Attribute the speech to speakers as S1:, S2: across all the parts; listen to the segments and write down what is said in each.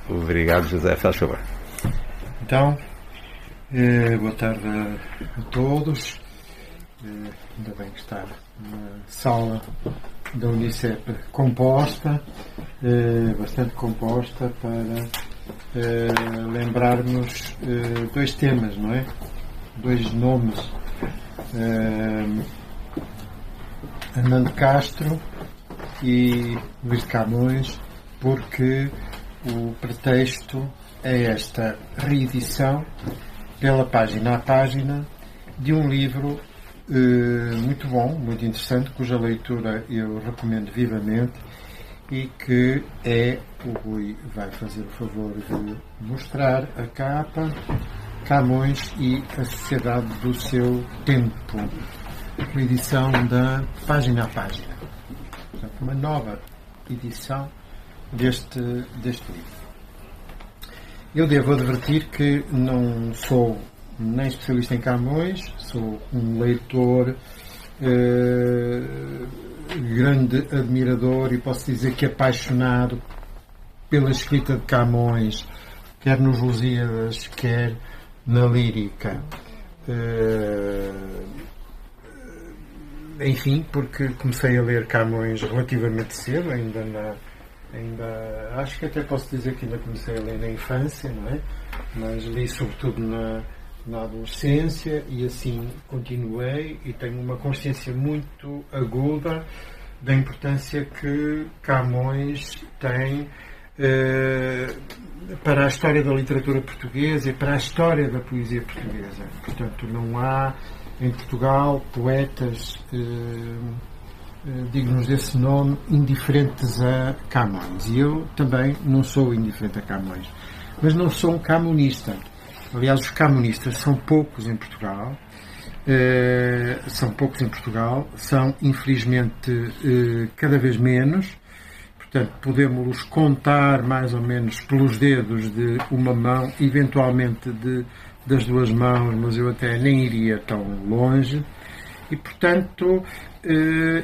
S1: Obrigado, José. Faz favor.
S2: Então, boa tarde a todos. Ainda bem que está na sala da Unicep composta, bastante composta, para lembrarmos dois temas, não é? Dois nomes. Armando Castro e Luís de Camões, porque o pretexto é esta reedição, pela página a página, de um livro muito bom, muito interessante, cuja leitura eu recomendo vivamente e que é, o Rui vai fazer o favor de mostrar a capa, Camões e a Sociedade do Seu Tempo, reedição da página a página. Portanto, uma nova edição deste livro. Eu devo advertir que não sou nem especialista em Camões, sou um leitor, grande admirador e posso dizer que apaixonado pela escrita de Camões, quer nos Lusíadas, quer na lírica. Enfim, porque comecei a ler Camões relativamente cedo, ainda acho que até posso dizer que ainda comecei a ler na infância, não é? Mas li sobretudo na adolescência e assim continuei, e tenho uma consciência muito aguda da importância que Camões tem para a história da literatura portuguesa e para a história da poesia portuguesa. Portanto, não há em Portugal poetas dignos desse nome indiferentes a Camões. E eu também não sou indiferente a Camões. Mas não sou um camonista. Aliás, os camonistas são poucos em Portugal. São infelizmente cada vez menos. Portanto, podemos-los contar mais ou menos pelos dedos de uma mão, eventualmente das duas mãos, mas eu até nem iria tão longe. E, portanto,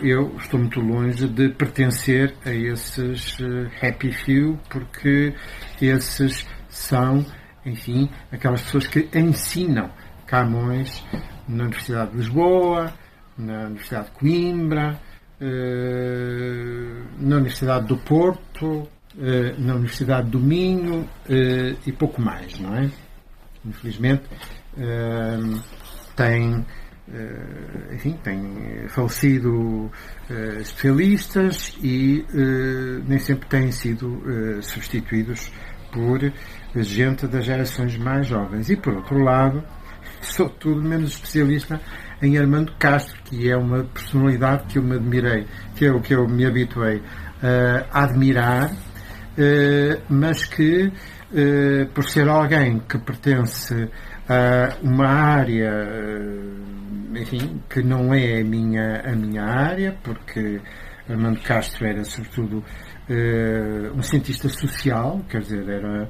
S2: eu estou muito longe de pertencer a esses happy few, porque esses são, enfim, aquelas pessoas que ensinam Camões na Universidade de Lisboa, na Universidade de Coimbra, na Universidade do Porto, na Universidade do Minho e pouco mais, não é? Infelizmente, tem falecido especialistas e nem sempre têm sido substituídos por gente das gerações mais jovens. E, por outro lado, sou tudo menos especialista em Armando Castro, que é uma personalidade que eu me admirei, que eu me habituei a admirar, mas que, por ser alguém que pertence a uma área, enfim, que não é a minha área, porque Armando Castro era sobretudo um cientista social, quer dizer, era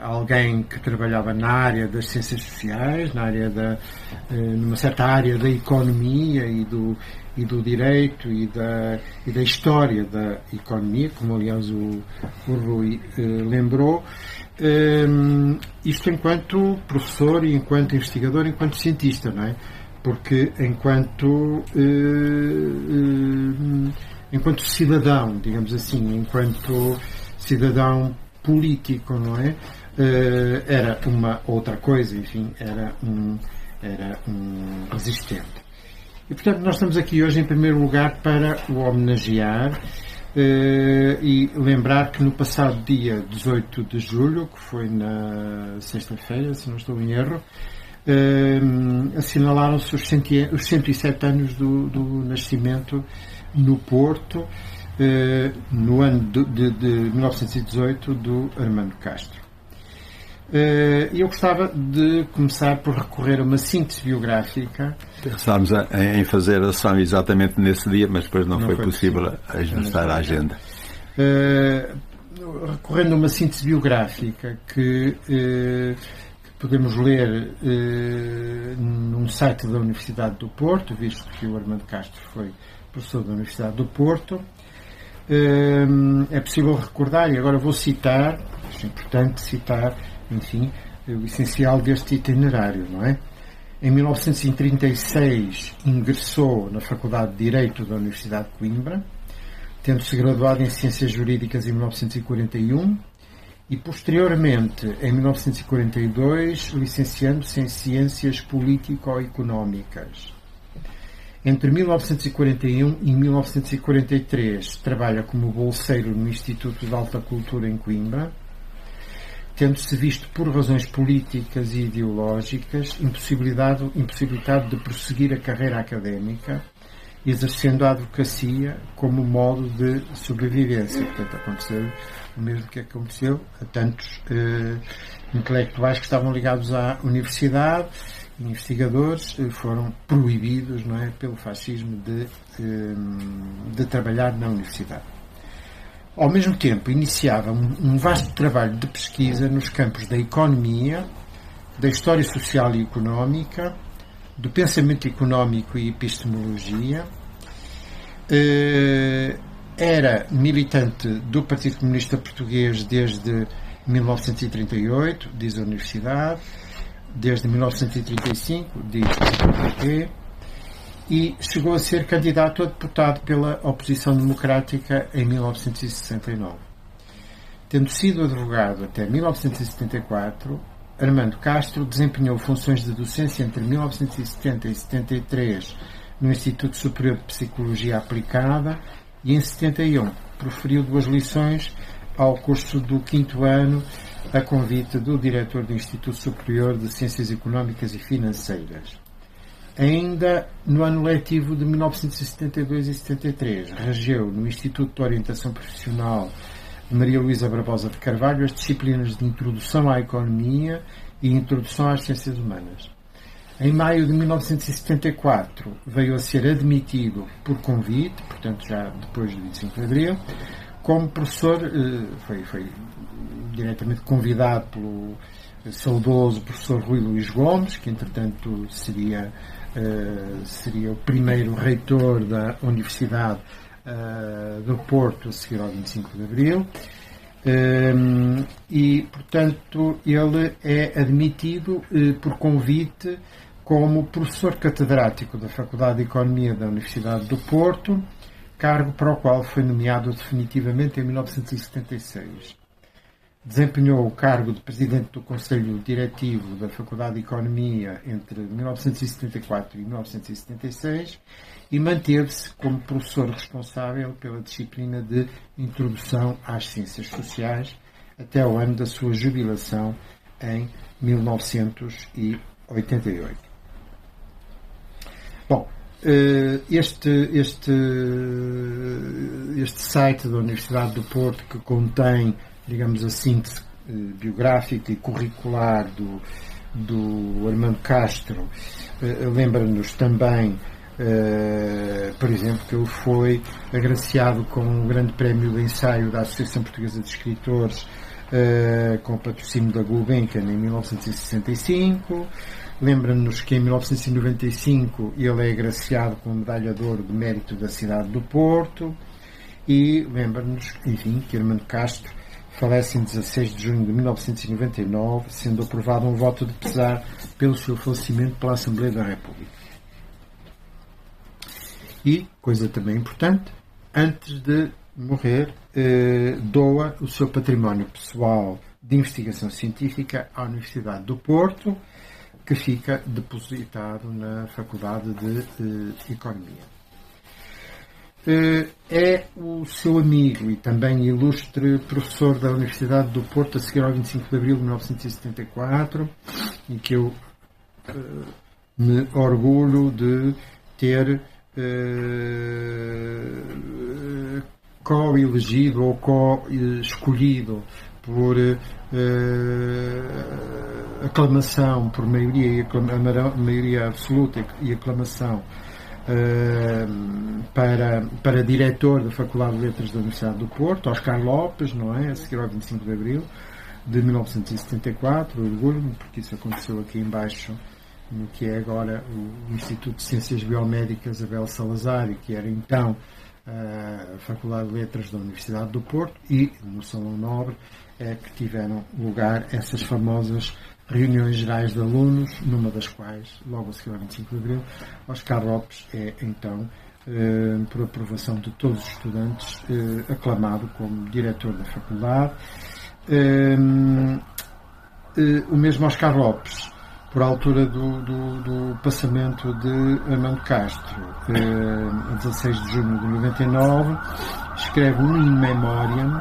S2: alguém que trabalhava na área das ciências sociais, numa certa área da economia e do direito e da história da economia, como aliás o Rui lembrou. Isto enquanto professor e enquanto investigador, enquanto cientista, não é? Porque enquanto cidadão, digamos assim, enquanto cidadão político, não é? Era uma outra coisa, enfim, era um resistente. E, portanto, nós estamos aqui hoje, em primeiro lugar, para o homenagear e lembrar que no passado dia 18 de julho, que foi na sexta-feira, se não estou em erro, assinalaram-se os 107 anos do nascimento no Porto, no ano de 1918, do Armando Castro. Eu gostava de começar por recorrer a uma síntese biográfica.
S1: Pensámos em fazer a sessão exatamente nesse dia, mas depois não foi possível ajustar a agenda.
S2: Recorrendo a uma síntese biográfica que podemos ler num site da Universidade do Porto, visto que o Armando Castro foi professor da Universidade do Porto. É possível recordar, e agora vou citar acho importante citar, enfim, o essencial deste itinerário, não é? Em 1936 ingressou na Faculdade de Direito da Universidade de Coimbra, tendo-se graduado em Ciências Jurídicas em 1941 e, posteriormente, em 1942, licenciando-se em Ciências Político-Económicas. Entre 1941 e 1943 trabalha como bolseiro no Instituto de Alta Cultura em Coimbra, tendo-se visto por razões políticas e ideológicas impossibilitado de prosseguir a carreira académica, exercendo a advocacia como modo de sobrevivência. Portanto, aconteceu o mesmo que aconteceu a tantos intelectuais que estavam ligados à universidade. Investigadores foram proibidos, não é, pelo fascismo de trabalhar na universidade. Ao mesmo tempo, iniciava um vasto trabalho de pesquisa nos campos da economia, da história social e económica, do pensamento económico e epistemologia. Era militante do Partido Comunista Português desde 1938, diz a Universidade, desde 1935, diz o PT, e chegou a ser candidato a deputado pela oposição democrática em 1969. Tendo sido advogado até 1974, Armando Castro desempenhou funções de docência entre 1970 e 73 no Instituto Superior de Psicologia Aplicada e em 71 proferiu 2 lições ao curso do 5º ano a convite do diretor do Instituto Superior de Ciências Económicas e Financeiras. Ainda no ano letivo de 1972 e 73, regeu no Instituto de Orientação Profissional Maria Luísa Barbosa de Carvalho as disciplinas de Introdução à Economia e Introdução às Ciências Humanas. Em maio de 1974 veio a ser admitido por convite, portanto já depois do 25 de Abril, como professor, foi diretamente convidado pelo saudoso professor Rui Luís Gomes, que entretanto seria o primeiro reitor da Universidade do Porto a seguir ao 25 de Abril, e portanto ele é admitido por convite como professor catedrático da Faculdade de Economia da Universidade do Porto, cargo para o qual foi nomeado definitivamente em 1976. Desempenhou o cargo de presidente do Conselho Diretivo da Faculdade de Economia entre 1974 e 1976 e manteve-se como professor responsável pela disciplina de Introdução às Ciências Sociais até o ano da sua jubilação em 1988. Bom, este site da Universidade do Porto, que contém, digamos, a síntese biográfica e curricular do Armando Castro, lembra-nos também, por exemplo, que ele foi agraciado com um grande prémio de ensaio da Associação Portuguesa de Escritores, com o patrocínio da Gulbenkian em 1965. Lembra-nos que em 1995 ele é agraciado com a Medalha de Ouro de Mérito da cidade do Porto. E lembra-nos, enfim, que Armando Castro falece em 16 de junho de 1999, sendo aprovado um voto de pesar pelo seu falecimento pela Assembleia da República. E, coisa também importante, antes de morrer, doa o seu património pessoal de investigação científica à Universidade do Porto, que fica depositado na Faculdade de Economia. É o seu amigo e também ilustre professor da Universidade do Porto a seguir ao 25 de abril de 1974, e que eu me orgulho de ter co-elegido ou co-escolhido por aclamação, por maioria absoluta e aclamação, para diretor da Faculdade de Letras da Universidade do Porto, Oscar Lopes, não é? A seguir ao 25 de abril de 1974, orgulho-me, porque isso aconteceu aqui embaixo, no que é agora o Instituto de Ciências Biomédicas Abel Salazar, e que era então a Faculdade de Letras da Universidade do Porto, e no Salão Nobre é que tiveram lugar essas famosas reuniões gerais de alunos, numa das quais, logo a seguir ao 25 de Abril, Oscar Lopes é, então, por aprovação de todos os estudantes, aclamado como diretor da faculdade. O mesmo Oscar Lopes, por altura do passamento de Armando Castro, a 16 de junho de 99, escreve um in memoriam,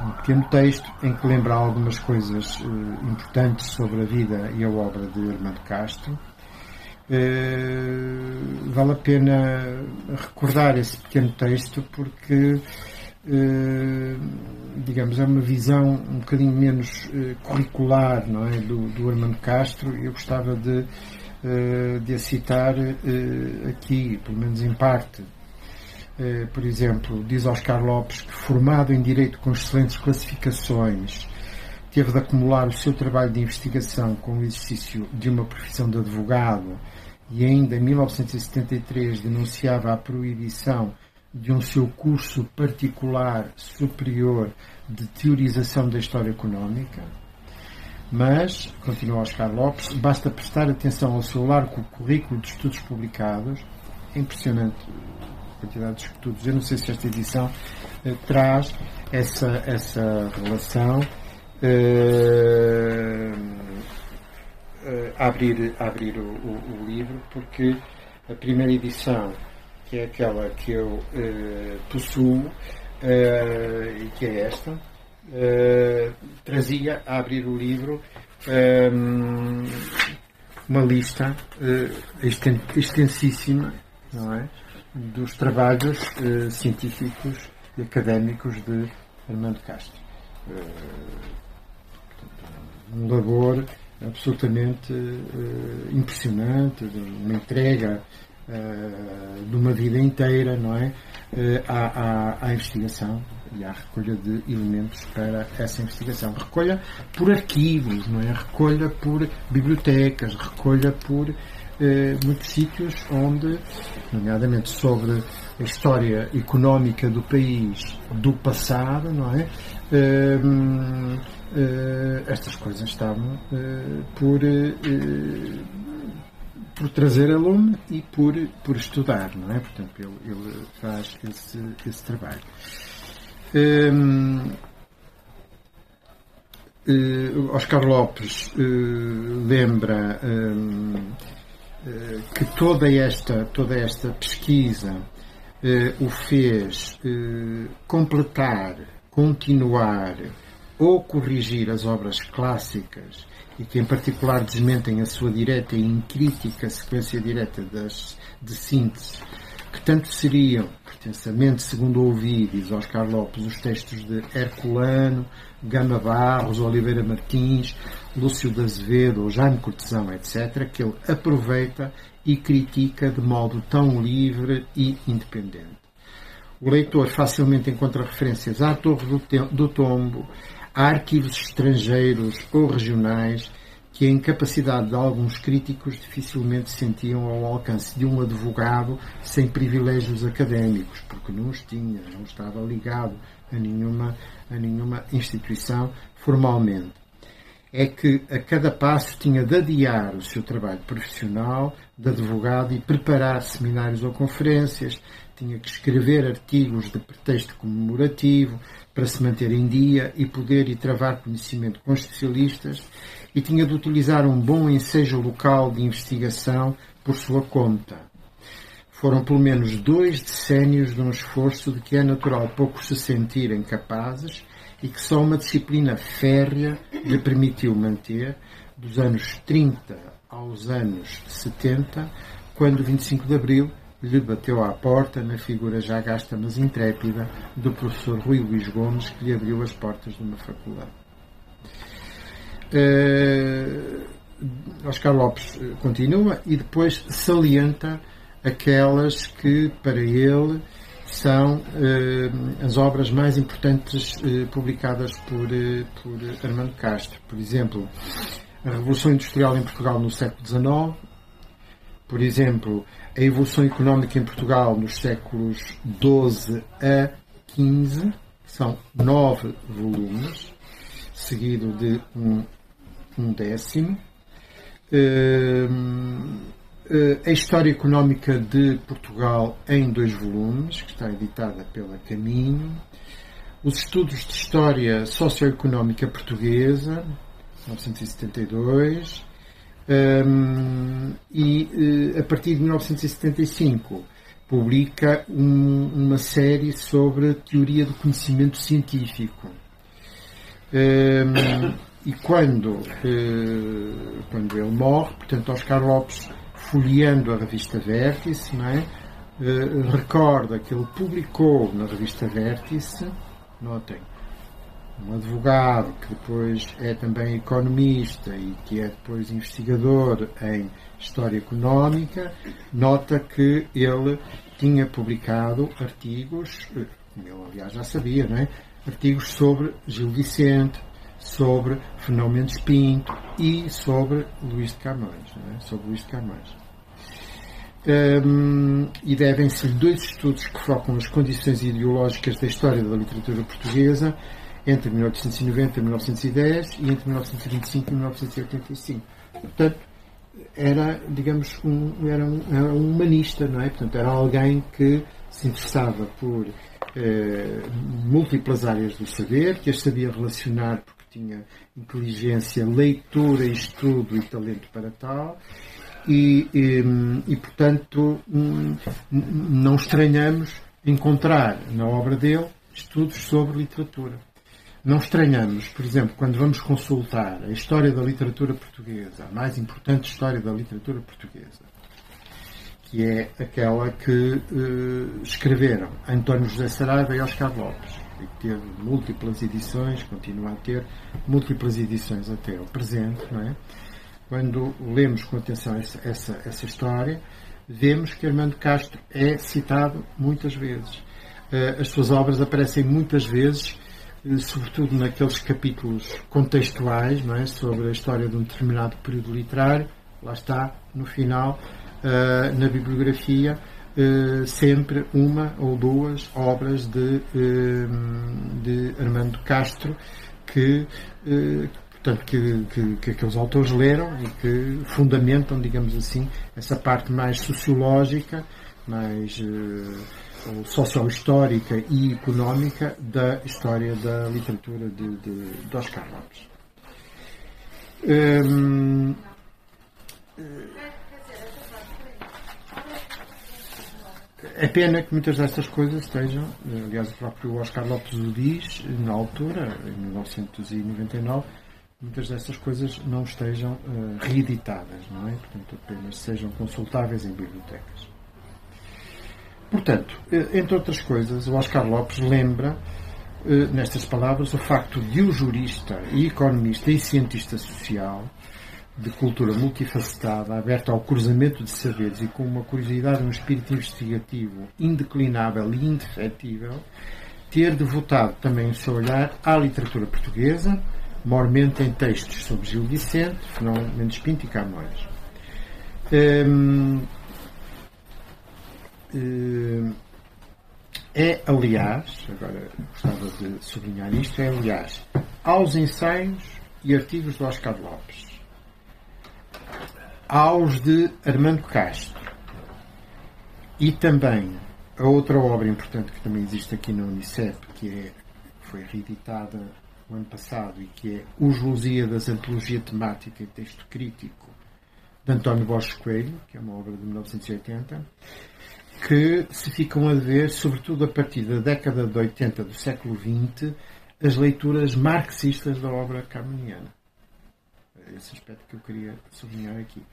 S2: um pequeno texto em que lembra algumas coisas importantes sobre a vida e a obra de Armando Castro. Vale a pena recordar esse pequeno texto porque, digamos, é uma visão um bocadinho menos curricular, não é, do Armando Castro. Eu gostava de a citar aqui, pelo menos em parte. Por exemplo, diz Oscar Lopes que, formado em Direito com excelentes classificações, teve de acumular o seu trabalho de investigação com o exercício de uma profissão de advogado e ainda em 1973 denunciava a proibição de um seu curso particular superior de teorização da história económica. Mas, continua Oscar Lopes, basta prestar atenção ao seu largo currículo de estudos publicados. É impressionante a quantidade de estudos. Eu não sei se esta edição traz essa relação. Abrir o livro, porque a primeira edição, que é aquela que eu possuo, e que é esta, trazia a abrir o livro uma lista extensíssima, não é, dos trabalhos científicos e académicos de Armando Castro. Um labor absolutamente impressionante, uma entrega de uma vida inteira, não é, à investigação e à recolha de elementos para essa investigação. Recolha por arquivos, não é? Recolha por bibliotecas, recolha por muitos sítios onde, nomeadamente sobre a história económica do país do passado, não é? Estas coisas estavam por trazer a lume e por estudar, não é? Portanto, ele faz esse trabalho. Oscar Lopes lembra que toda esta pesquisa o fez completar, continuar ou corrigir as obras clássicas e que em particular desmentem a sua direta e incrítica sequência direta de síntese, que tanto seriam, pretensamente, segundo ouvi, diz Oscar Lopes, os textos de Herculano, Gama Barros, Oliveira Martins, Lúcio de Azevedo ou Jaime Cortesão, etc., que ele aproveita e critica de modo tão livre e independente. O leitor facilmente encontra referências à Torre do Tombo, a arquivos estrangeiros ou regionais que a incapacidade de alguns críticos dificilmente sentiam ao alcance de um advogado sem privilégios académicos, porque não os tinha, não estava ligado a nenhuma instituição formalmente. É que a cada passo tinha de adiar o seu trabalho profissional de advogado e preparar seminários ou conferências, tinha que escrever artigos de pretexto comemorativo para se manter em dia e poder e travar conhecimento com especialistas, e tinha de utilizar um bom ensejo local de investigação por sua conta. Foram pelo menos 2 decénios de um esforço de que é natural poucos se sentirem capazes e que só uma disciplina férrea lhe permitiu manter, dos anos 30 aos anos 70, quando o 25 de Abril lhe bateu à porta na figura já gasta mas intrépida do professor Rui Luís Gomes, que lhe abriu as portas de uma faculdade. Oscar Lopes continua e depois salienta aquelas que, para ele, são as obras mais importantes publicadas por Armando Castro. Por exemplo, a Revolução Industrial em Portugal no século XIX, por exemplo, a evolução económica em Portugal nos séculos XII a XV, são 9 volumes, seguido de um décimo. A História Económica de Portugal em 2 volumes, que está editada pela Caminho. Os Estudos de História Socioeconómica Portuguesa, 1972. E a partir de 1975 publica uma série sobre teoria do conhecimento científico. E quando ele morre, portanto, Oscar Lopes, folheando a revista Vértice, não é? Recorda que ele publicou na revista Vértice, notem, um advogado que depois é também economista e que é depois investigador em História Económica, nota que ele tinha publicado artigos, como ele aliás já sabia, não é? Artigos sobre Gil Vicente, sobre Fernão Mendes Pinto e sobre Luís de Camões, não é? Sobre Luís de Camões. E devem-se 2 estudos que focam as condições ideológicas da história da literatura portuguesa entre 1890 e 1910 e entre 1925 e 1985. Portanto, era, digamos, era um humanista, não é? Portanto, era alguém que se interessava por múltiplas áreas do saber, que as sabia relacionar porque tinha inteligência, leitura, estudo e talento para tal. E portanto, não estranhamos encontrar na obra dele estudos sobre literatura. Não estranhamos, por exemplo, quando vamos consultar a história da literatura portuguesa, a mais importante história da literatura portuguesa, que é aquela que escreveram António José Saraiva e Oscar Lopes, e que teve múltiplas edições, continua a ter múltiplas edições até ao presente, não é? Quando lemos com atenção essa história, vemos que Armando Castro é citado muitas vezes. As suas obras aparecem muitas vezes, sobretudo naqueles capítulos contextuais, não é? Sobre a história de um determinado período literário. Lá está, no final, na bibliografia, sempre uma ou 2 obras de Armando Castro que portanto, que aqueles autores leram e que fundamentam, digamos assim, essa parte mais sociológica, mais sociohistórica e económica da história da literatura de Oscar Lopes. É pena que muitas destas coisas estejam, aliás, o próprio Oscar Lopes o diz, na altura, em 1999, muitas dessas coisas não estejam reeditadas, não é? Portanto, apenas sejam consultáveis em bibliotecas. Portanto, entre outras coisas, o Oscar Lopes lembra, nestas palavras, o facto de um jurista e economista e cientista social, de cultura multifacetada, aberta ao cruzamento de saberes e com uma curiosidade e um espírito investigativo indeclinável e indefetível, ter devotado também o seu olhar à literatura portuguesa, maiormente em textos sobre Gil Vicente, Fernão Mendes Pinto e Camões. É, aliás, agora gostava de sublinhar isto, é, aliás, aos ensaios e artigos de Oscar Lopes, aos de Armando Castro e também a outra obra importante que também existe aqui na Unicep, que foi reeditada o ano passado e que é Os Lusíadas, Antologia Temática e Texto Crítico, de António Borges Coelho, que é uma obra de 1980, que se ficam a ver, sobretudo a partir da década de 80 do século XX, as leituras marxistas da obra camoniana. Esse aspecto que eu queria sublinhar aqui.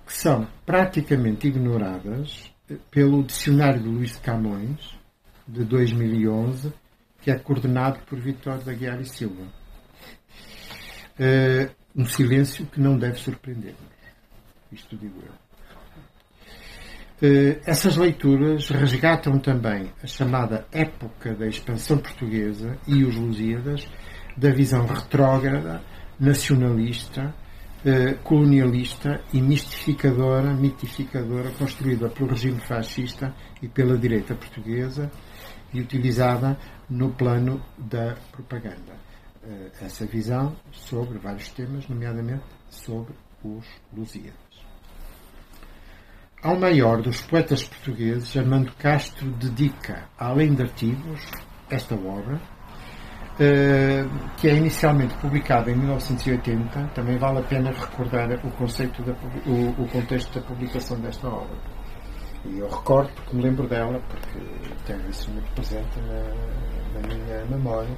S2: Que são praticamente ignoradas pelo Dicionário de Luís de Camões, de 2011, que é coordenado por Vítor da Guiar e Silva. Um silêncio que não deve surpreender-nos. Isto digo eu. Essas leituras resgatam também a chamada época da expansão portuguesa e os Lusíadas da visão retrógrada, nacionalista, colonialista e mitificadora, construída pelo regime fascista e pela direita portuguesa e utilizada no plano da propaganda. Essa visão sobre vários temas, nomeadamente sobre os Lusíadas. Ao maior dos poetas portugueses, Armando Castro dedica, além de artigos, esta obra, que é inicialmente publicada em 1980. Também vale a pena recordar o contexto da publicação desta obra. E eu recordo porque me lembro dela, porque tenho isso muito presente na minha memória,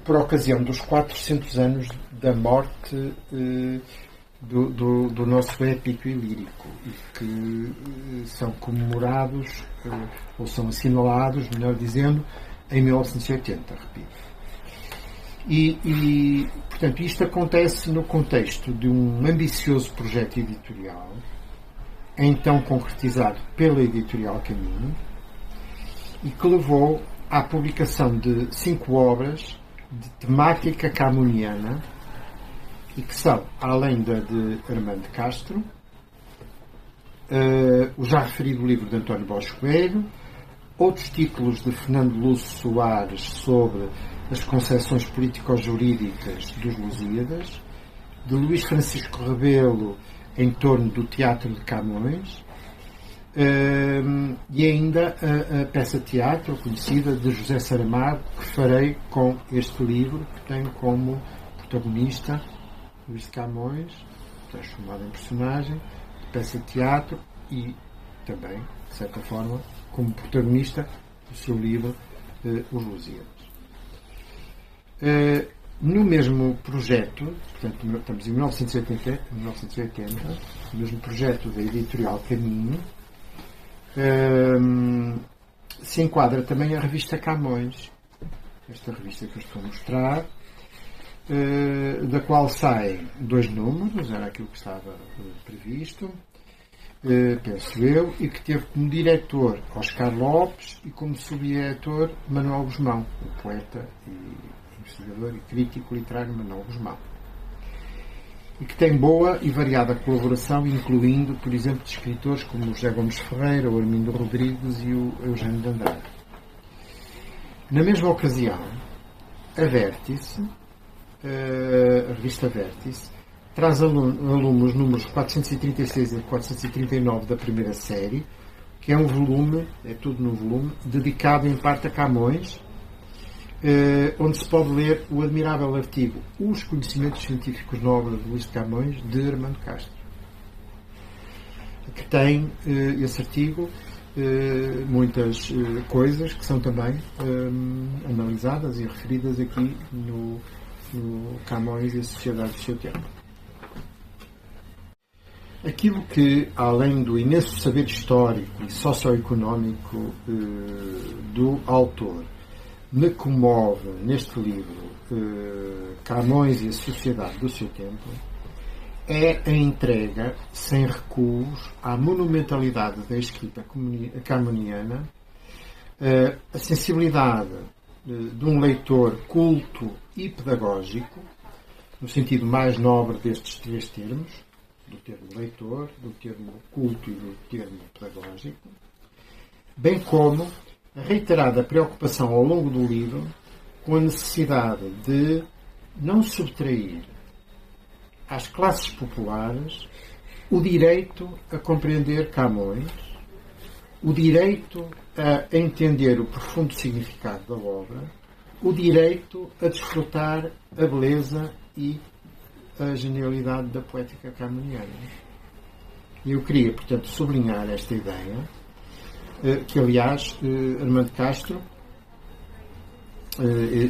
S2: por ocasião dos 400 anos da morte do nosso épico e lírico, e que são comemorados, ou são assinalados, melhor dizendo, em 1980, repito. E, portanto, isto acontece no contexto de um ambicioso projeto editorial, então concretizado pela Editorial Caminho, e que levou à publicação de 5 obras de temática camuniana, e que são, além da de Armando Castro, o já referido livro de António Borges Coelho, outros títulos de Fernando Lúcio Soares sobre as concepções político-jurídicas dos Lusíadas, de Luís Francisco Rebelo em torno do Teatro de Camões, e ainda a peça de teatro conhecida de José Saramago, que farei com este livro, que tem como protagonista Luís de Camões, transformado em personagem, de peça de teatro, e também, de certa forma, como protagonista do seu livro Os Lusíadas. No mesmo projeto, portanto, estamos em 1980, no mesmo projeto da Editorial Caminho, se enquadra também a revista Camões, esta revista que eu estou a mostrar, da qual saem 2 números, era aquilo que estava previsto, penso eu, e que teve como diretor Oscar Lopes e como subdiretor Manuel Guzmão, o poeta e investigador e crítico literário Manuel Guzmão. E que tem boa e variada colaboração, incluindo, por exemplo, de escritores como o José Gomes Ferreira, o Armindo Rodrigues e o Eugênio de Andrade. Na mesma ocasião, a Vértice, a revista Vértice, traz a lume os números 436 e 439 da primeira série, que é um volume, é tudo num volume, dedicado em parte a Camões, onde se pode ler o admirável artigo Os Conhecimentos Científicos na obra de Luís de Camões, de Armando Castro, que tem esse artigo muitas coisas que são também analisadas e referidas aqui no Camões e a Sociedade do seu tempo. Aquilo que, além do imenso saber histórico e socioeconómico do autor, me comove neste livro, Camões e a Sociedade do seu tempo, é a entrega sem recuos à monumentalidade da escrita camoniana, a sensibilidade de um leitor culto e pedagógico, no sentido mais nobre destes 3 termos, do termo leitor, do termo culto e do termo pedagógico, bem como a reiterada preocupação ao longo do livro com a necessidade de não subtrair às classes populares o direito a compreender Camões, o direito a entender o profundo significado da obra, o direito a desfrutar a beleza e a genialidade da poética camoniana. Eu queria, portanto, sublinhar esta ideia, que, aliás, Armando Castro,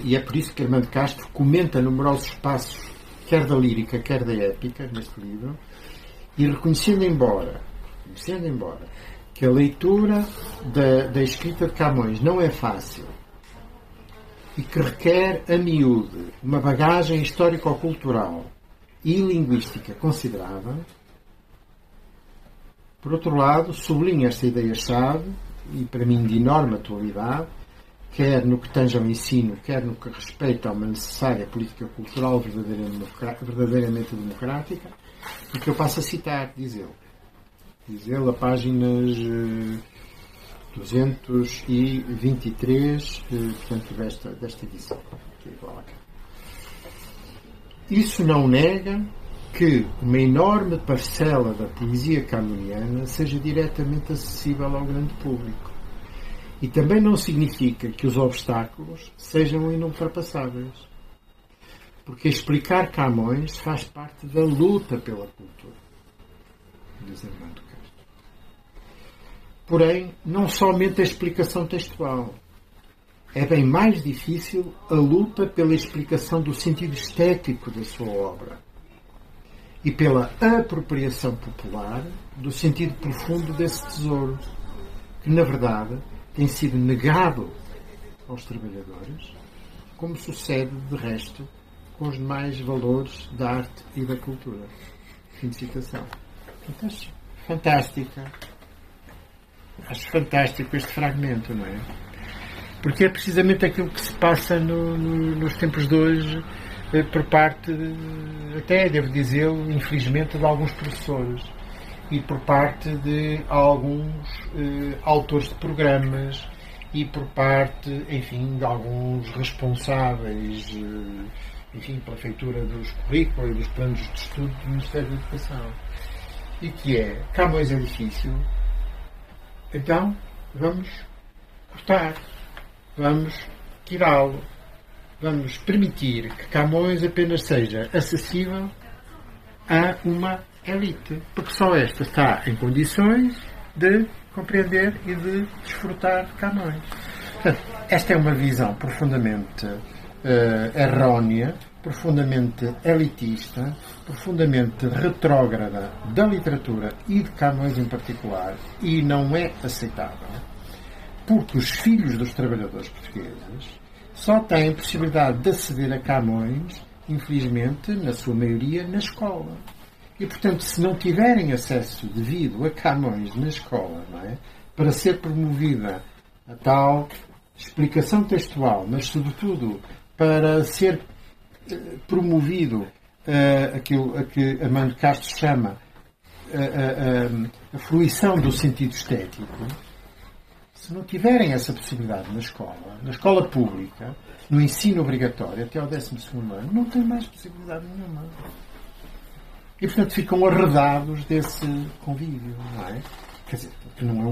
S2: e é por isso que Armando Castro comenta numerosos passos, quer da lírica, quer da épica, neste livro, e reconhecendo embora que a leitura da escrita de Camões não é fácil e que requer a miúde uma bagagem histórico-cultural e linguística considerável, por outro lado, sublinha esta ideia-chave, e para mim de enorme atualidade, quer no que tange ao ensino, quer no que respeita a uma necessária política cultural verdadeiramente democrática, e que eu passo a citar, diz ele a páginas 223, portanto, desta edição, que é igual aqui. Isso não nega que uma enorme parcela da poesia camoniana seja diretamente acessível ao grande público. E também não significa que os obstáculos sejam inultrapassáveis. Porque explicar Camões faz parte da luta pela cultura, diz Armando Castro. Porém, não somente a explicação textual. É bem mais difícil a luta pela explicação do sentido estético da sua obra e pela apropriação popular do sentido profundo desse tesouro, que, na verdade, tem sido negado aos trabalhadores, como sucede, de resto, com os demais valores da arte e da cultura. Fim de citação. Fantástica. Acho fantástico este fragmento, não é? Porque é precisamente aquilo que se passa nos tempos de hoje, por parte, até devo dizê-lo, infelizmente, de alguns professores e por parte de alguns autores de programas e por parte, enfim, de alguns responsáveis, enfim, pela feitura dos currículos e dos planos de estudo do Ministério da Educação. E que é, Camões é difícil, então vamos cortar. Vamos tirá-lo. Vamos permitir que Camões apenas seja acessível a uma elite. Porque só esta está em condições de compreender e de desfrutar de Camões. Portanto, esta é uma visão profundamente errónea, profundamente elitista, profundamente retrógrada da literatura e de Camões em particular, e não é aceitável. Porque os filhos dos trabalhadores portugueses só têm possibilidade de aceder a Camões, infelizmente, na sua maioria, na escola. E, portanto, se não tiverem acesso devido a Camões na escola, não é? Para ser promovida a tal explicação textual, mas, sobretudo, para ser promovido aquilo a que Armando Castro chama a fruição do sentido estético. Se não tiverem essa possibilidade na escola pública, no ensino obrigatório, até ao 12º ano, não têm mais possibilidade nenhuma. E, portanto, ficam arredados desse convívio, não é? Quer dizer, porque não é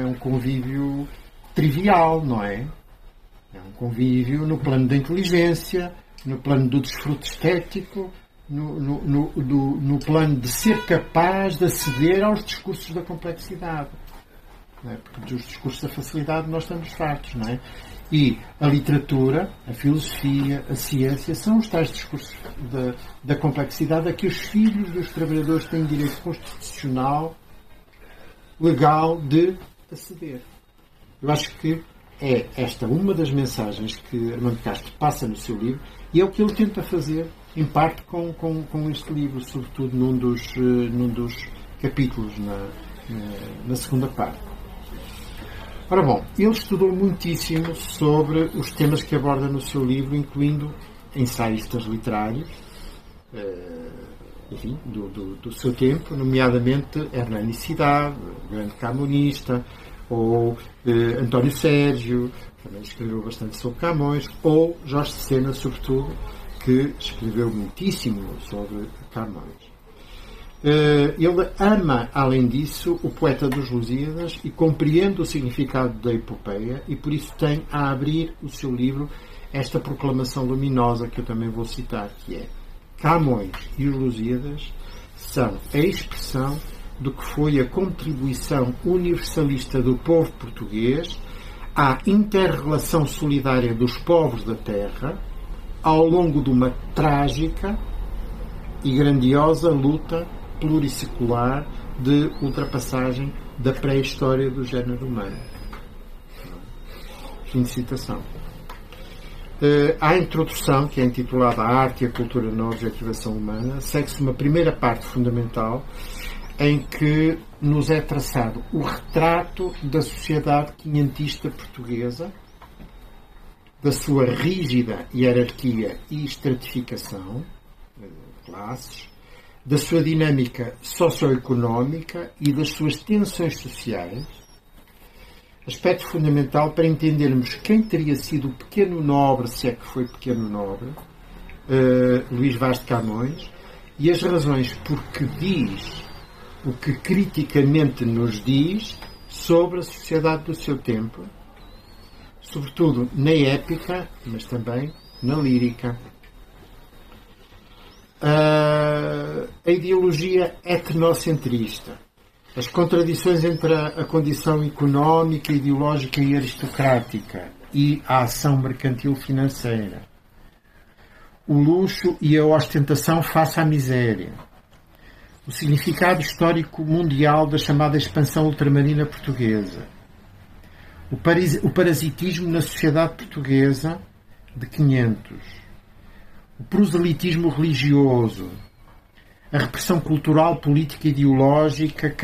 S2: um convívio trivial, não é? É um convívio no plano da inteligência, no plano do desfrute estético, no plano de ser capaz de aceder aos discursos da complexidade. Não é? Porque dos discursos da facilidade nós estamos fartos, não é? E a literatura, a filosofia, a ciência são os tais discursos da complexidade a que os filhos dos trabalhadores têm direito constitucional, legal, de aceder. Eu acho que é esta uma das mensagens que Armando Castro passa no seu livro e é o que ele tenta fazer, em parte, com este livro, sobretudo num dos capítulos, na segunda parte. Ora bom, ele estudou muitíssimo sobre os temas que aborda no seu livro, incluindo ensaístas literários, enfim, do seu tempo, nomeadamente Hernani Cidade, o grande camonista, ou António Sérgio, que também escreveu bastante sobre Camões, ou Jorge de Sena, sobretudo, que escreveu muitíssimo sobre Camões. Ele ama, além disso, o poeta dos Lusíadas e compreende o significado da epopeia e por isso tem a abrir o seu livro esta proclamação luminosa que eu também vou citar, que é: Camões e os Lusíadas são a expressão do que foi a contribuição universalista do povo português à inter-relação solidária dos povos da terra ao longo de uma trágica e grandiosa luta plurisecular de ultrapassagem da pré-história do género humano. Fim de citação. À introdução, que é intitulada A Arte e a Cultura na Objetivação Humana, segue-se uma primeira parte fundamental em que nos é traçado o retrato da sociedade quinhentista portuguesa, da sua rígida hierarquia e estratificação, classes, da sua dinâmica socioeconómica e das suas tensões sociais, aspecto fundamental para entendermos quem teria sido o pequeno nobre, se é que foi pequeno nobre, Luís Vaz de Camões, e as razões por que diz o que criticamente nos diz sobre a sociedade do seu tempo, sobretudo na épica, mas também na lírica. A ideologia etnocentrista, as contradições entre a condição económica, ideológica e aristocrática e a ação mercantil financeira, o luxo e a ostentação face à miséria, o significado histórico mundial da chamada expansão ultramarina portuguesa, o parasitismo na sociedade portuguesa de 500, o proselitismo religioso, a repressão cultural, política, ideológica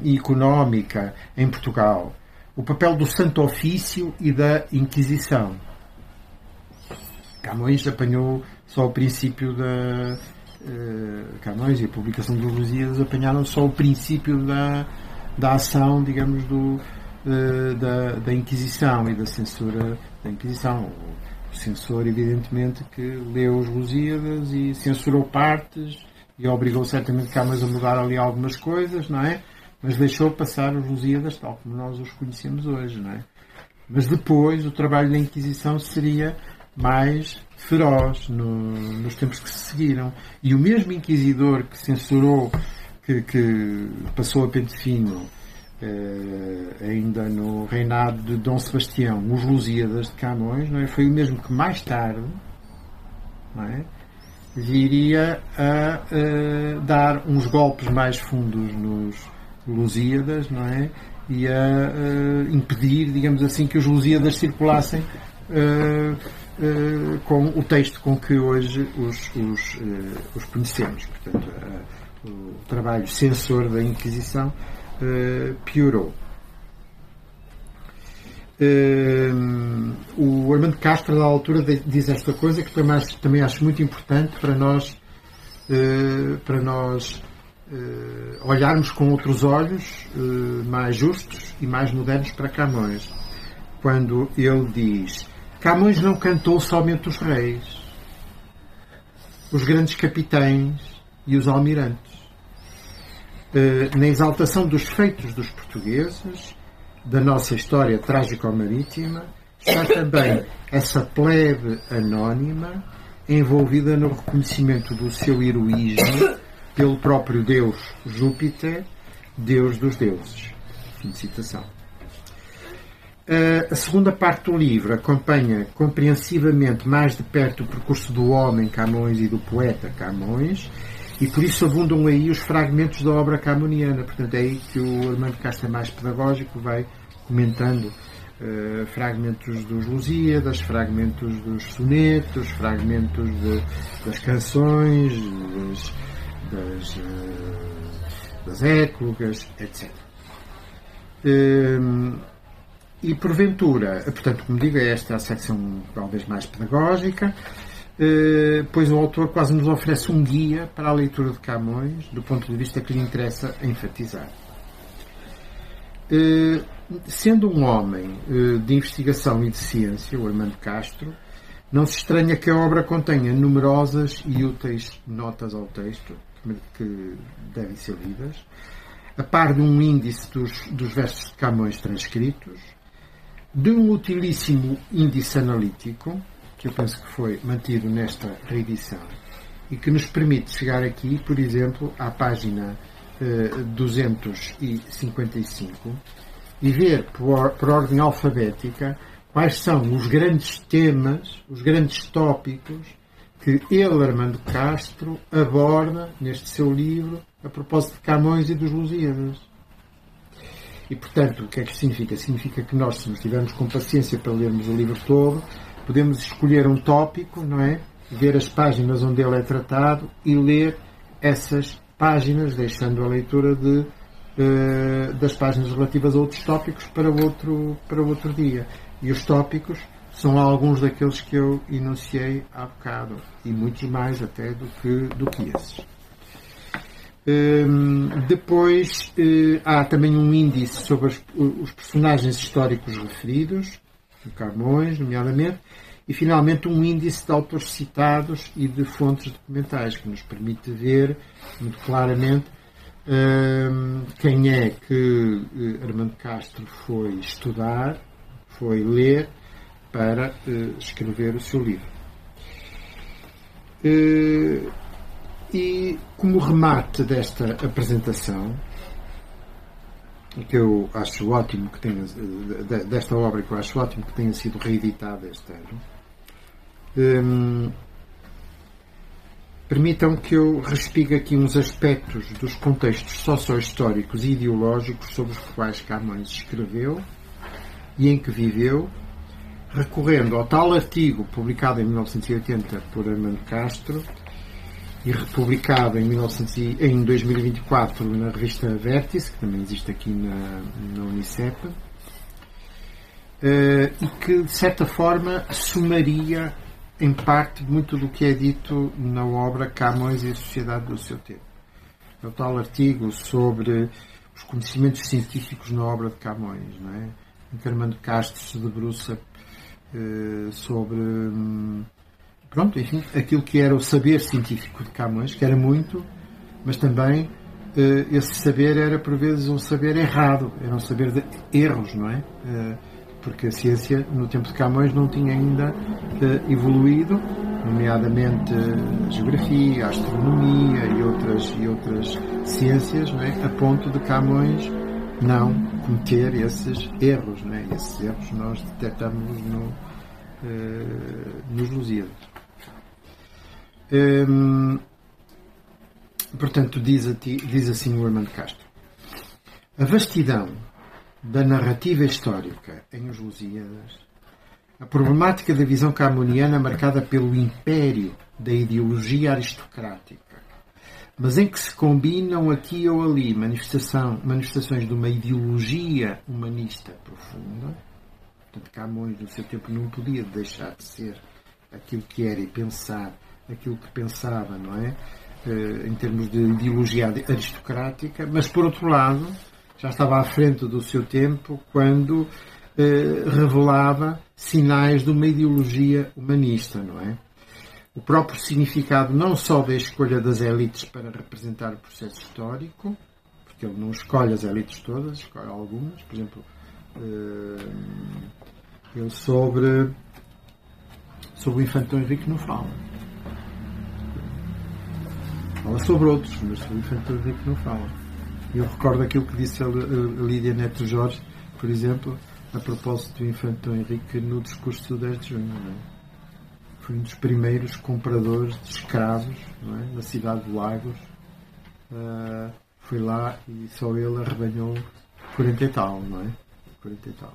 S2: e económica em Portugal, o papel do Santo Ofício e da Inquisição. Camões apanhou só o princípio da... Camões e a publicação dos Lusíadas apanharam só o princípio da ação, digamos, da Inquisição e da censura da Inquisição. O censor, evidentemente, que leu os Lusíadas e censurou partes e obrigou certamente Camões a mudar ali algumas coisas, não é? Mas deixou passar os Lusíadas tal como nós os conhecemos hoje, não é? Mas depois o trabalho da Inquisição seria mais feroz nos tempos que se seguiram. E o mesmo inquisidor que censurou, que passou a pente fino, ainda no reinado de Dom Sebastião, os Lusíadas de Camões, não é? Foi o mesmo que mais tarde, não é? Viria a dar uns golpes mais fundos nos Lusíadas, não é? E a impedir, digamos assim, que os Lusíadas circulassem com o texto com que hoje os conhecemos. Portanto, o trabalho censor da Inquisição piorou. O Armando Castro, da altura, diz esta coisa que também acho muito importante para nós olharmos com outros olhos mais justos e mais modernos para Camões, quando ele diz: Camões não cantou somente os reis, os grandes capitães e os almirantes. Na exaltação dos feitos dos portugueses, da nossa história trágico-marítima, está também essa plebe anónima envolvida no reconhecimento do seu heroísmo pelo próprio Deus Júpiter, Deus dos deuses. Fim de citação. A segunda parte do livro acompanha compreensivamente mais de perto o percurso do homem Camões e do poeta Camões, e por isso abundam aí os fragmentos da obra camoniana. Portanto, é aí que o Armando Castro é mais pedagógico, vai comentando fragmentos dos Lusíadas, fragmentos dos sonetos, fragmentos das canções, das eclogas, etc. E porventura, portanto, como digo, é esta a secção talvez mais pedagógica, pois o autor quase nos oferece um guia para a leitura de Camões, do ponto de vista que lhe interessa enfatizar. Sendo um homem de investigação e de ciência, o Armando Castro, não se estranha que a obra contenha numerosas e úteis notas ao texto, que devem ser lidas, a par de um índice dos versos de Camões transcritos, de um utilíssimo índice analítico, que eu penso que foi mantido nesta reedição, e que nos permite chegar aqui, por exemplo, à página 255, e ver por ordem alfabética quais são os grandes temas, os grandes tópicos que ele, Armando Castro, aborda neste seu livro a propósito de Camões e dos Lusíadas. E, portanto, o que é que isto significa? Significa que nós, se nos tivermos com paciência para lermos o livro todo, podemos escolher um tópico, não é? Ver as páginas onde ele é tratado e ler essas páginas, deixando a leitura de das páginas relativas a outros tópicos para outro dia. E os tópicos são alguns daqueles que eu enunciei há bocado, e muitos mais até do que esses. Depois há também um índice sobre os personagens históricos referidos, de Camões, nomeadamente, e finalmente um índice de autores citados e de fontes documentais, que nos permite ver muito claramente quem é que Armando Castro foi estudar, foi ler para escrever o seu livro. E como remate desta apresentação, que eu acho ótimo que tenha, desta obra que eu acho ótimo que tenha sido reeditada este ano, permitam que eu respigue aqui uns aspectos dos contextos socio-históricos e ideológicos sobre os quais Camões escreveu e em que viveu, recorrendo ao tal artigo publicado em 1980 por Armando Castro e republicado em 2024 na revista Vértice, que também existe aqui na Unicep, e que, de certa forma, sumaria, em parte, muito do que é dito na obra Camões e a Sociedade do seu tempo. É o tal artigo sobre os conhecimentos científicos na obra de Camões, não é? Em que Armando Castro se debruça sobre... Pronto, enfim, aquilo que era o saber científico de Camões, que era muito, mas também esse saber era, por vezes, um saber errado, era um saber de erros, não é? Porque a ciência, no tempo de Camões, não tinha ainda evoluído, nomeadamente a geografia, a astronomia e outras ciências, não é? A ponto de Camões não cometer esses erros, não é? Esses erros nós detectamos nos Lusíadas. Portanto, diz assim o Armando Castro: a vastidão da narrativa histórica em Os Lusíadas, a problemática da visão camoniana marcada pelo império da ideologia aristocrática, mas em que se combinam aqui ou ali manifestações de uma ideologia humanista profunda. Portanto, Camões, no seu tempo, não podia deixar de ser aquilo que era e pensar aquilo que pensava, não é? Em termos de ideologia aristocrática, mas, por outro lado, já estava à frente do seu tempo quando revelava sinais de uma ideologia humanista, não é? O próprio significado não só da escolha das elites para representar o processo histórico, porque ele não escolhe as elites todas, escolhe algumas, por exemplo, ele sobre o Infante Dom Henrique não fala. Fala sobre outros, mas sobre o Infante Dom Henrique não fala. Eu recordo aquilo que disse a Lídia Neto Jorge, por exemplo, a propósito do Infante Dom Henrique no discurso do 10 de junho. Não é? Foi um dos primeiros compradores de escravos, não é? Na cidade de Lagos. Foi lá e só ele arrebanhou 40 e tal, não é? 40 e tal.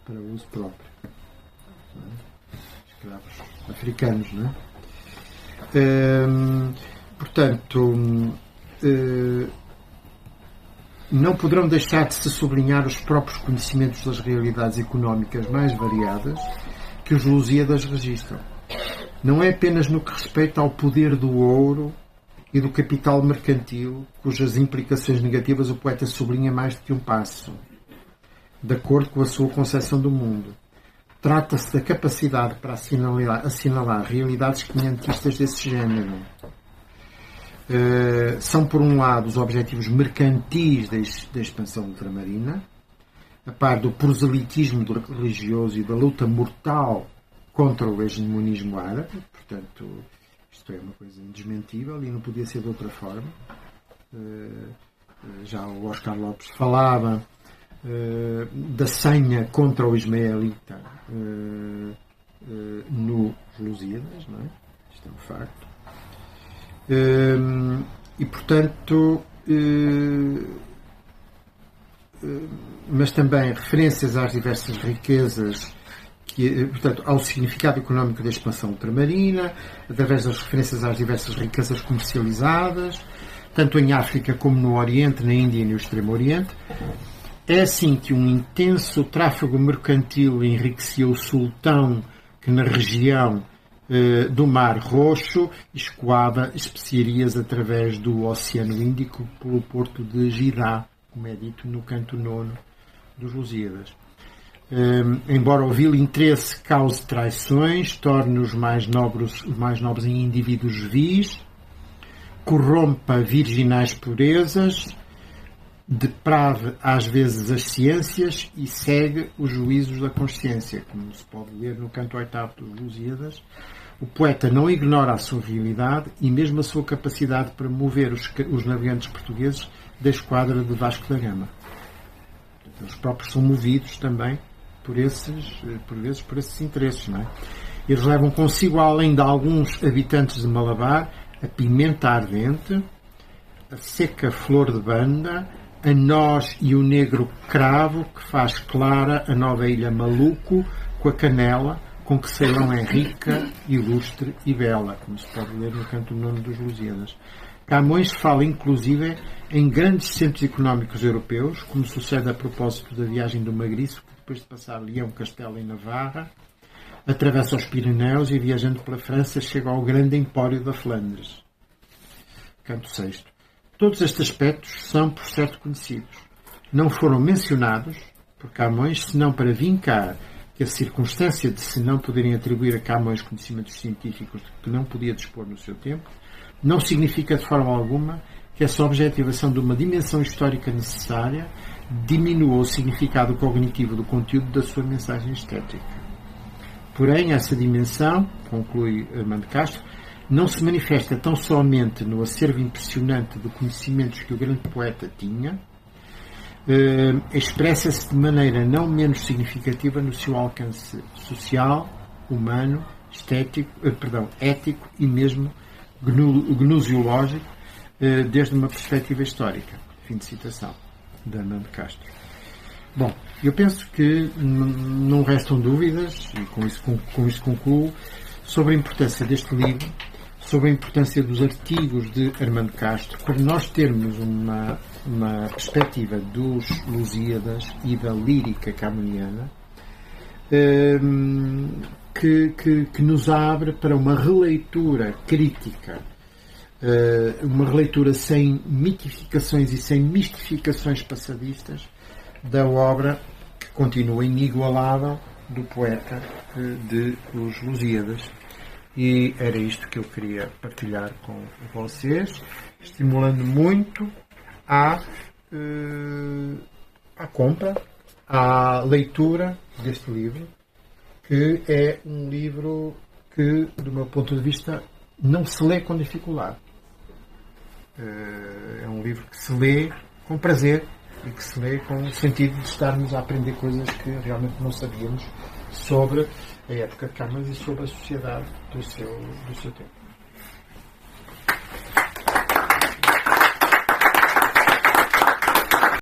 S2: Para uso próprio. Não é? Escravos africanos, não é? Portanto, não poderão deixar de se sublinhar os próprios conhecimentos das realidades económicas mais variadas que os Lusíadas registram. Não é apenas no que respeita ao poder do ouro e do capital mercantil, cujas implicações negativas o poeta sublinha mais do que um passo, de acordo com a sua concepção do mundo. Trata-se da capacidade para assinalar realidades quinhentistas desse género. São, por um lado, os objetivos mercantis da expansão ultramarina, a par do proselitismo religioso e da luta mortal contra o hegemonismo árabe. Portanto, isto é uma coisa indesmentível e não podia ser de outra forma. Já o Oscar Lopes falava da senha contra o ismaelita no Lusíadas, não é? Isto é um facto. E, portanto, mas também referências às diversas riquezas, portanto, ao significado económico da expansão ultramarina, através das referências às diversas riquezas comercializadas, tanto em África como no Oriente, na Índia e no Extremo Oriente. É assim que um intenso tráfego mercantil enriqueceu o sultão que na região do Mar Roxo escoava especiarias através do Oceano Índico pelo porto de Jidá, como é dito no canto 9 dos Lusíadas. Embora o vil interesse cause traições, torne os mais nobres em indivíduos vis, corrompa virginais purezas, deprave às vezes as ciências e segue os juízos da consciência, como se pode ler no canto 8º dos Lusíadas. O poeta não ignora a sua realidade e mesmo a sua capacidade para mover os navegantes portugueses da esquadra de Vasco da Gama. Eles próprios são movidos também por esses interesses, não é? Eles levam consigo, além de alguns habitantes de Malabar, a pimenta ardente, a seca flor de banda, a noz e o negro cravo, que faz clara a nova ilha Maluco, com a canela, com que Ceilão é rica, ilustre e bela, como se pode ler no canto 9 dos Lusíadas. Camões fala, inclusive, em grandes centros económicos europeus, como sucede a propósito da viagem do Magriço, que depois de passar Leão Castelo em Navarra, atravessa os Pirineus e, viajando pela França, chega ao grande empório da Flandres. Canto 6. Todos estes aspectos são, por certo, conhecidos. Não foram mencionados por Camões, senão para vincar que a circunstância de se não poderem atribuir a Camões conhecimentos científicos de que não podia dispor no seu tempo, não significa de forma alguma que essa objetivação de uma dimensão histórica necessária diminua o significado cognitivo do conteúdo da sua mensagem estética. Porém, essa dimensão, conclui Armando Castro, não se manifesta tão somente no acervo impressionante de conhecimentos que o grande poeta tinha, expressa-se de maneira não menos significativa no seu alcance social, humano, ético e mesmo gnoseológico, desde uma perspectiva histórica. Fim de citação de Armando Castro. Bom, eu penso que não restam dúvidas, e com isso concluo, sobre a importância deste livro, sobre a importância dos artigos de Armando Castro, para nós termos uma perspectiva dos Lusíadas e da lírica camoniana, que nos abre para uma releitura crítica, uma releitura sem mitificações e sem mistificações passadistas da obra que continua inigualável do poeta de Os Lusíadas. E era isto que eu queria partilhar com vocês, estimulando muito à compra, à leitura deste livro, que é um livro que, do meu ponto de vista, não se lê com dificuldade. É um livro que se lê com prazer e que se lê com o sentido de estarmos a aprender coisas que realmente não sabíamos sobre a época de Camões e sobre a sociedade do seu tempo.